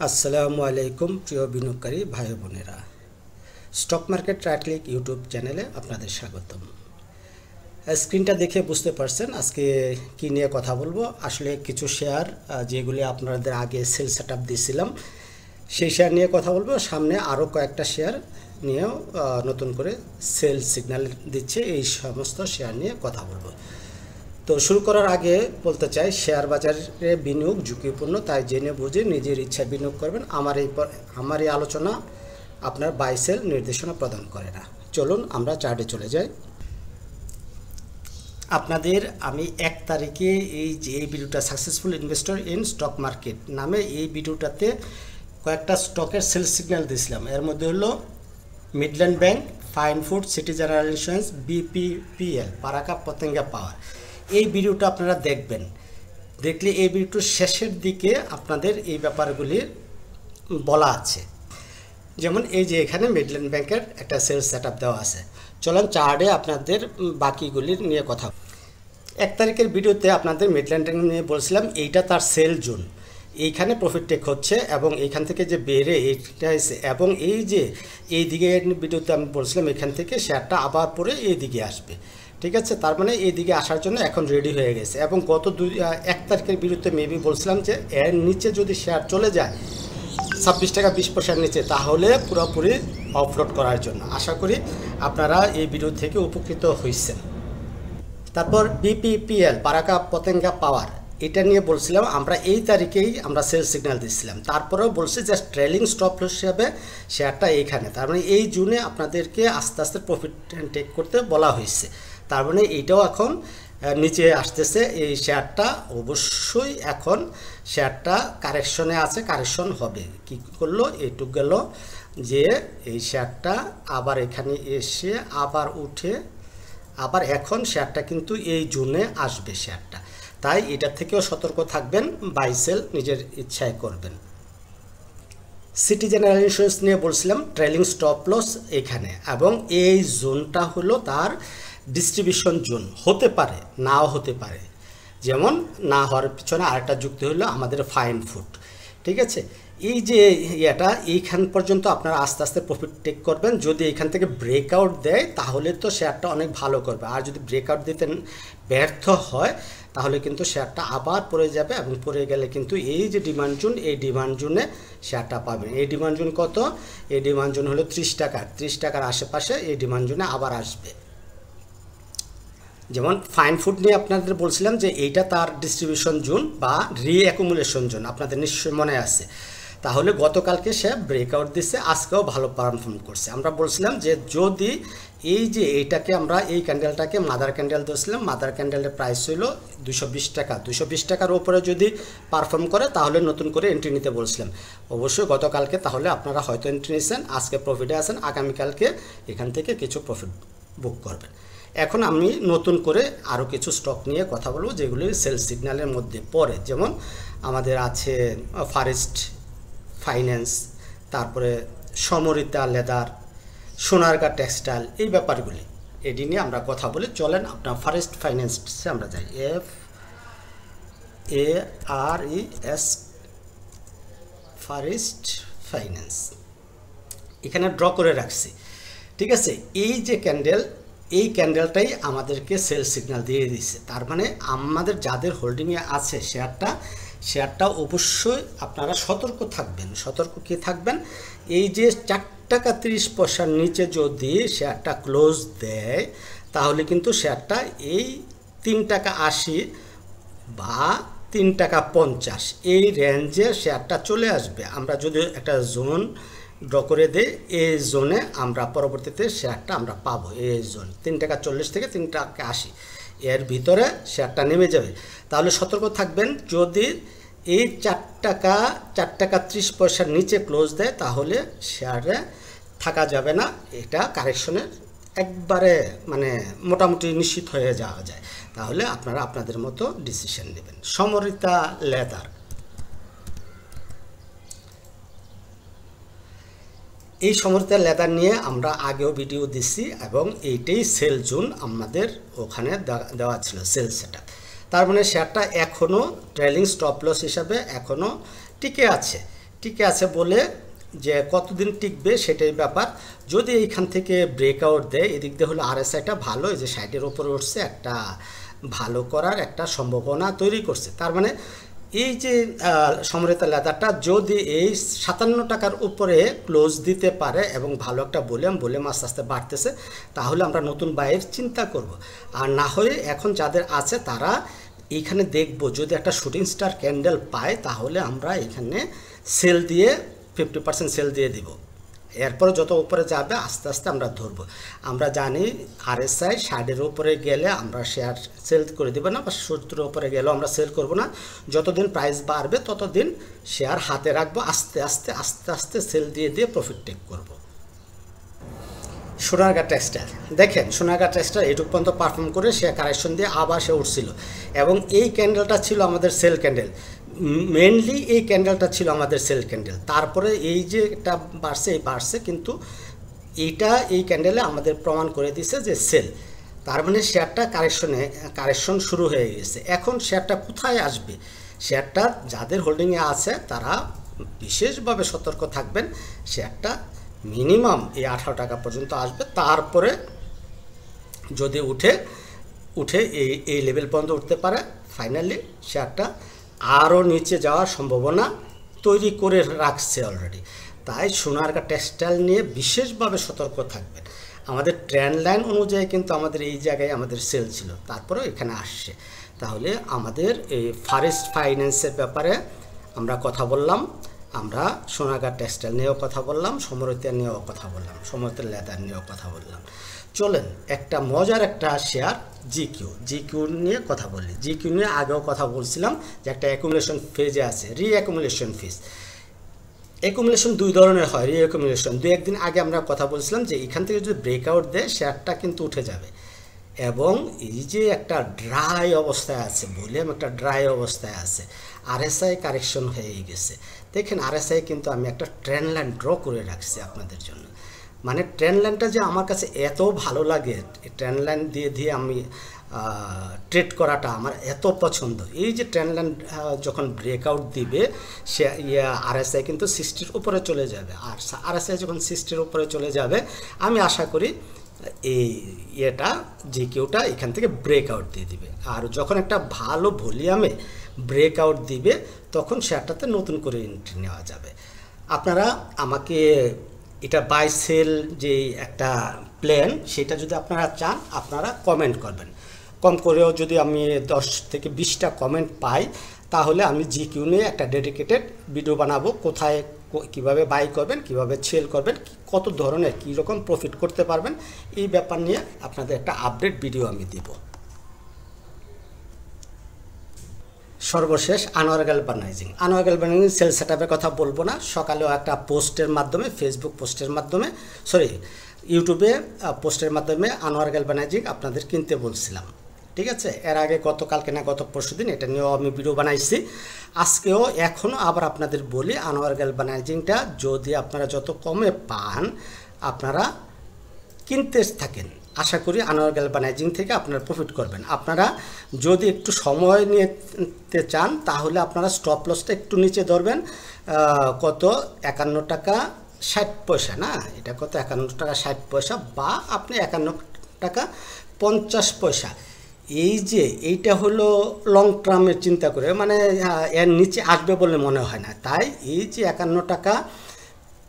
আসসালামু আলাইকুম প্রিয় বিনিয়োগকারী ভাই বোনেরা, স্টক মার্কেট রাইটক্লিক ইউটিউব চ্যানেলে আপনাদের স্বাগতম। স্ক্রিনটা দেখে বুঝতে পারছেন আজকে কি নিয়ে কথা বলবো। আসলে কিছু শেয়ার যেগুলি আপনাদের আগে সেল সেটআপ দিয়েছিলাম সেই শেয়ার নিয়ে কথা বলবো। সামনে আরও কয়েকটা শেয়ার নিয়েও নতুন করে সেল সিগন্যাল দিচ্ছে, এই সমস্ত শেয়ার নিয়ে কথা বলবো। তো শুরু করার আগে বলতে চাই, শেয়ার বাজারে বিনিয়োগ ঝুঁকিপূর্ণ, তাই জেনে বুঝে নিজের ইচ্ছায় বিনিয়োগ করবেন। আমার এই আলোচনা আপনার বাই সেল নির্দেশনা প্রদান করে না। চলুন আমরা চার্টে চলে যাই। আপনাদের আমি 1 তারিখে এই ভিডিওটা successful investor in stock market নামে এই ভিডিওটাতে কয়েকটা স্টকের সেল সিগন্যাল দিয়েছিলাম। এর মধ্যে হলো Midland bank, fine food, city general insurance, BPPL, Baraka Patenga power. এই ভিডিওটা আপনারা দেখবেন, দেখলে এই ভিডিওর শেষের দিকে আপনাদের এই ব্যাপারগুলি বলা আছে। যেমন এই যে এখানে মিডল্যান্ড ব্যাংকের একটা সেল সেটআপ দেওয়া আছে। চলুন চার্টে আপনাদের বাকিগুলির নিয়ে কথা। 1 তারিখের ভিডিওতে আপনাদের মিডল্যান্ড ব্যাংক নিয়ে বলছিলাম, এইটা তার সেল জোন, এইখানে প্রফিট টেক হচ্ছে এবং এইখান থেকে যে বেড়ে এইটা এসে এবং এই যে এই দিকে ভিডিওতে আমি বলছিলাম এখান থেকে শেয়ারটা আবার পরে এই দিকে আসবে। ঠিক আছে, তার মানে এই দিকে আসার জন্য এখন রেডি হয়ে গেছে। এবং গত 1 তারিখের ভিডিওতে মেবি বলছিলাম যে এর নিচে যদি শেয়ার চলে যায় 26 টাকা 20 পয়সার নিচে, তাহলে পুরোপুরি অফলোড করার জন্য। আশা করি আপনারা এই ভিডিও থেকে উপকৃত হয়েছেন। তারপর বিপিপিএল, পারাকা পতেঙ্গা পাওয়ার, এটা নিয়ে বলছিলাম আমরা এই তারিখেই আমরা সেল সিগন্যাল দিচ্ছিলাম। তারপরেও বলছি যে ট্রেলিং স্টপ লস হিসাবে শেয়ারটা এইখানে, তার মানে এই জুনে আপনাদেরকে আস্তে আস্তে প্রফিট টেক করতে বলা হয়েছে। তার মানে এইটাও এখন নিচে আসতেছে। এই শেয়ারটা অবশ্যই এখন শেয়ারটা কারেকশনে আছে, কারেকশন হবে। কি করলো, এইটুক গেল যে এই শেয়ারটা আবার এখানে এসে আবার উঠে আবার এখন শেয়ারটা কিন্তু এই জুনে আসবে শেয়ারটা। তাই এটা থেকেও সতর্ক থাকবেন, বাই সেল নিজের ইচ্ছায় করবেন। সিটি জেনারেল ইন্স্যুরেন্স নিয়ে বলছিলাম ট্রেলিং স্টপ লস এখানে, এবং এই জোনটা হলো তার ডিস্ট্রিবিউশন জোন। হতে পারে নাও হতে পারে, যেমন না হওয়ার পিছনে আরেকটা যুক্তি হলো আমাদের ফাইন ফুড। ঠিক আছে, এই যে এটা এইখান পর্যন্ত আপনারা আস্তে আস্তে প্রফিট টেক করবেন। যদি এখান থেকে ব্রেকআউট দেয় তাহলে তো শেয়ারটা অনেক ভালো করবে, আর যদি ব্রেকআউট দিতে ব্যর্থ হয় তাহলে কিন্তু শেয়ারটা আবার পড়ে যাবে, এবং পড়ে গেলে কিন্তু এই যে ডিমান্ড জোন, এই ডিমান্ড জোনে শেয়ারটা পাবেন। এই ডিমান্ড জোন কত? এই ডিমান্ড জোন হলো 30 টাকা, 30 টাকার আশেপাশে এই ডিমান্ড জোনে আবার আসবে। যেমন ফাইন ফুড নিয়ে আপনাদের বলছিলাম যে এইটা তার ডিস্ট্রিবিউশন জোন বা রিঅ্যাকুমুলেশন জোন, আপনাদের নিশ্চয়ই মনে আছে। তাহলে গতকালকে সে ব্রেকআউট দিচ্ছে, আজকেও ভালো পারফর্ম করছে। আমরা বলছিলাম যে যদি এই যে এইটাকে আমরা এই ক্যান্ডেলটাকে মাদার ক্যান্ডেল ধরছিলাম, মাদার ক্যান্ডেলের প্রাইস ছিল 220 টাকা, 220 টাকার উপরে যদি পারফর্ম করে তাহলে নতুন করে এন্ট্রি নিতে বলছিলাম। অবশ্যই গতকালকে তাহলে আপনারা হয়তো এন্ট্রি নিয়েছেন, আজকে প্রফিটে আছেন, আগামীকালকে এখান থেকে কিছু প্রফিট বুক করবেন। এখন আমি নতুন করে আরও কিছু স্টক নিয়ে কথা বলবো যেগুলি সেল সিগন্যালের মধ্যে পড়ে। যেমন আমাদের আছে ফরেস্ট ফাইন্যান্স, তারপরে সমরিতা লেদার, সোনারগাঁ টেক্সটাইল, এই ব্যাপারগুলি এটি নিয়ে আমরা কথা বলি। চলেন আপনার ফরেস্ট ফাইন্যান্সে আমরা যাই। FARES, ফরেস্ট ফাইন্যান্স, এখানে ড্র করে রাখছি। ঠিক আছে, এই যে ক্যান্ডেল, এই ক্যান্ডেলটাই আমাদেরকে সেল সিগন্যাল দিয়ে দিচ্ছে। তার মানে আমাদের যাদের হোল্ডিংয়ে আছে শেয়ারটা অবশ্যই আপনারা সতর্ক থাকবেন। সতর্ক কি থাকবেন? এই যে 4 টাকা 30 পয়সার নিচে যদি শেয়ারটা ক্লোজ দেয় তাহলে কিন্তু শেয়ারটা এই 3 টাকা 80 বা 3 টাকা 50 এই রেঞ্জে শেয়ারটা চলে আসবে। আমরা যদি একটা জোন ড্র করে দেই, এই জোনে আমরা পরবর্তীতে শেয়ারটা আমরা পাবো। এই জোন 3 টাকা 40 থেকে 3 টাকা 80 এর ভিতরে শেয়ারটা নেমে যাবে। তাহলে সতর্ক থাকবেন, যদি এই 4 টাকা 30 পয়সার নিচে ক্লোজ দেয় তাহলে শেয়ারে থাকা যাবে না। এটা কারেকশনের একবারে মানে মোটামুটি নিশ্চিত হয়ে যাওয়া যায়। তাহলে আপনারা আপনাদের মতো ডিসিশন নেবেন। সমরিতা লেদার, এই সমরিতা লেদার নিয়ে আমরা আগেও ভিডিও দিছি এবং এইটাই সেল জোন আমাদের ওখানে দেওয়া ছিল সেল সেটআপ। তার মানে শেয়ারটা এখনও ট্রেলিং স্টপ লস হিসাবে এখনও টিকে আছে। টিকে আছে বলে যে কতদিন টিকবে সেটাই ব্যাপার। যদি এইখান থেকে ব্রেকআউট দেয়, এদিক দিয়ে হলো আরএসআইটা ভালো, এই যে সাইডের উপরে উঠছে, একটা ভালো করার একটা সম্ভাবনা তৈরি করছে। তার মানে এই যে সমৃতা লেদারটা যদি এই 57 টাকার উপরে ক্লোজ দিতে পারে এবং ভালো একটা ভলিউম আস্তে আস্তে বাড়তেছে, তাহলে আমরা নতুন বাইয়ের চিন্তা করব। আর না হয়ে এখন যাদের আছে তারা এইখানে দেখব, যদি একটা শুটিং স্টার ক্যান্ডেল পায় তাহলে আমরা এখানে সেল দিয়ে 50% সেল দিয়ে দিব। এরপরে যত উপরে যাবে আস্তে আস্তে আমরা ধরবো। আমরা জানি আরএসআই 60-এর উপরে গেলে আমরা শেয়ার সেল করে দেবো না, বা 70-এর উপরে গেলেও আমরা সেল করব না। যতদিন প্রাইস বাড়বে ততদিন শেয়ার হাতে রাখবো, আস্তে আস্তে আস্তে আস্তে সেল দিয়ে দিয়ে প্রফিট টেক করব। সোনারগাঁ টেক্সটাইল দেখেন, সোনারগাঁ টেক্সটাইল এটুকু পর্যন্ত পারফর্ম করে সে কারেকশন দিয়ে আবার সে উঠছিল, এবং এই ক্যান্ডেলটা ছিল আমাদের সেল ক্যান্ডেল। মেনলি এই ক্যান্ডেলটা ছিল আমাদের সেল ক্যান্ডেল। তারপরে এই যে এটা বাড়ছে, এই বাড়ছে, কিন্তু এই ক্যান্ডেলে আমাদের প্রমাণ করে দিছে যে সেল। তার মানে শেয়ারটা কারেকশন শুরু হয়ে গেছে। এখন শেয়ারটা কোথায় আসবে? শেয়ারটা যাদের হোল্ডিংয়ে আছে তারা বিশেষভাবে সতর্ক থাকবেন। শেয়ারটা মিনিমাম এই 18 টাকা পর্যন্ত আসবে, তারপরে যদি উঠে এই লেভেল পর্যন্ত উঠতে পারে, ফাইনালি শেয়ারটা আরও নিচে যাওয়ার সম্ভাবনা তৈরি করে রাখছে অলরেডি। তাই সোনারগাঁ টেক্সটাইল নিয়ে বিশেষভাবে সতর্ক থাকবেন। আমাদের ট্রেন্ড লাইন অনুযায়ী কিন্তু আমাদের এই জায়গায় আমাদের সেল ছিল, তারপরেও এখানে আসছে। তাহলে আমাদের এই ফরেস্ট ফাইন্যান্সের ব্যাপারে আমরা কথা বললাম, আমরা সোনারগাঁ টেক্সটাইল নিয়েও কথা বললাম, সমৃতা নিয়েও কথা বললাম, সমৃতা লেদার নিয়েও কথা বললাম। চলেন একটা মজার একটা শেয়ার জিকিউ নিয়ে কথা বলি। জিকিউ নিয়ে আগেও কথা বলছিলাম যে একটা অ্যাকুমুলেশন ফেজে আছে, রিঅ্যাকুমুলেশন ফেজ। অ্যাকুমুলেশন দুই ধরনের হয়। রিঅ্যাকুমুলেশন 2-1 দিন আগে আমরা কথা বলছিলাম যে এখান থেকে যদি ব্রেকআউট দেয় শেয়ারটা কিন্তু উঠে যাবে, এবং এই যে একটা ড্রাই অবস্থায় আছে, ভলিউম একটা ড্রাই অবস্থায় আছে, আরএসআই কারেকশন হয়ে গেছে। দেখেন আরএসআই কিন্তু আমি একটা ট্রেন্ড লাইন ড্র করে রাখছি আপনাদের জন্য। মানে ট্রেন্ড লাইনটা যে আমার কাছে এত ভালো লাগে, ট্রেন্ড লাইন দিয়ে আমি ট্রেড করাটা আমার এত পছন্দ। এই যে ট্রেন্ড লাইন যখন ব্রেকআউট দিবে, সে আরএসআই কিন্তু 60-এর উপরে চলে যাবে, আর আরএসআই যখন 60-এর উপরে চলে যাবে, আমি আশা করি এই জিকিউটা এখান থেকে ব্রেকআউট দিয়ে দিবে। আর যখন একটা ভালো ভলিউমে ব্রেকআউট দিবে, তখন শেয়ারটাতে নতুন করে এন্ট্রি নেওয়া যাবে। আপনারা আমাকে এটা বাই সেল যে একটা প্ল্যান, সেটা যদি আপনারা চান আপনারা কমেন্ট করবেন। কম করেও যদি আমি 10 থেকে 20টা কমেন্ট পাই, তাহলে আমি জিকিউ নিয়ে একটা ডেডিকেটেড ভিডিও বানাবো, কোথায় কিভাবে বাই করবেন, কিভাবে সেল করবেন, কত ধরনের কী রকম প্রফিট করতে পারবেন, এই ব্যাপার নিয়ে আপনাদের একটা আপডেট ভিডিও আমি দেব। সর্বশেষ আনোয়ার গ্যালভানাইজিং সেল সেটআপের কথা বলবো না। সকালেও একটা পোস্টের মাধ্যমে, ফেসবুক পোস্টের মাধ্যমে, ইউটিউবে পোস্টের মাধ্যমে আনোয়ার গ্যালভানাইজিং আপনাদের কিনতে বলছিলাম, ঠিক আছে। এর আগে গতকালকে না গত পরশুদিন এটা নিয়েও আমি ভিডিও বানাইছি। আজকেও এখনও আবার আপনাদের বলি, আনোয়ার গ্যালভানাইজিংটা যদি আপনারা যত কমে পান আপনারা কিনতে থাকেন। আশা করি আনোয়ার গ্যালভানাইজিং থেকে আপনারা প্রফিট করবেন। আপনারা যদি একটু সময় নিতে চান তাহলে আপনারা স্টপ লসটা একটু নিচে ধরবেন। কত 51 টাকা 60 পয়সা, না এটা কত 51 টাকা 60 পয়সা, বা আপনি 51 টাকা 50 পয়সা। এইটা হলো লং টার্মের চিন্তা করে, মানে এর নিচে আসবে বলে মনে হয় না। তাই এই যে 51 টাকা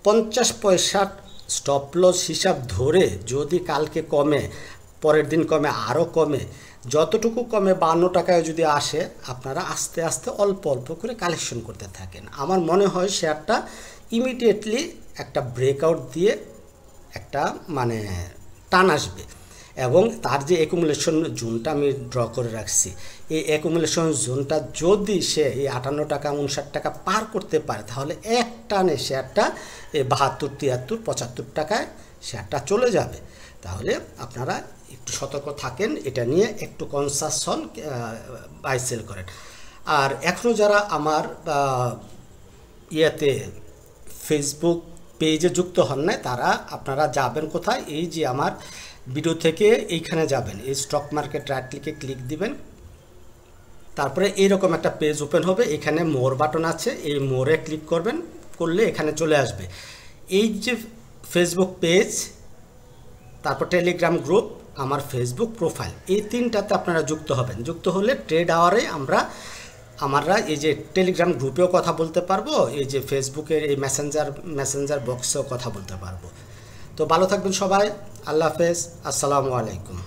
50 পয়সা স্টপ লস হিসাব ধরে যদি কালকে কমে, পরের দিন কমে, আরও কমে, যতটুকু কমে 52 টাকায় যদি আসে, আপনারা আস্তে আস্তে অল্প অল্প করে কালেকশন করতে থাকেন। আমার মনে হয় শেয়ারটা ইমিডিয়েটলি একটা ব্রেকআউট দিয়ে একটা মানে টান আসবে, এবং তার যে অ্যাকুমুলেশন জোনটা আমি ড্র করে রাখছি, এই অ্যাকুমুলেশন জোনটা যদি সে এই 58 টাকা 59 টাকা পার করতে পারে, তাহলে এক টানে শেয়ারটা এই 72, 73, 75 টাকায় শেয়ারটা চলে যাবে। তাহলে আপনারা একটু সতর্ক থাকেন, এটা নিয়ে একটু কনসাস হন, বাই সেল করেন। আর এখনও যারা আমার ফেসবুক পেজে যুক্ত হন নাই, তারা আপনারা যাবেন কোথায়, এই যে আমার ভিডিও থেকে এইখানে যাবেন, এই স্টক মার্কেট রাইট ক্লিক দিবেন, তারপরে এইরকম একটা পেজ ওপেন হবে, এখানে মোর বাটন আছে, এই মোরে ক্লিক করবেন, করলে এখানে চলে আসবে। এই যে ফেসবুক পেজ, তারপর টেলিগ্রাম গ্রুপ, আমার ফেসবুক প্রোফাইল, এই তিনটাতে আপনারা যুক্ত হবেন। যুক্ত হলে ট্রেড আওয়ারে আমরা এই যে টেলিগ্রাম গ্রুপেও কথা বলতে পারবো, এই যে ফেসবুকের এই মেসেঞ্জার বক্সেও কথা বলতে পারবো। তো ভালো থাকবেন সবাই, আল্লাহ হাফেজ, আসসালামু আলাইকুম।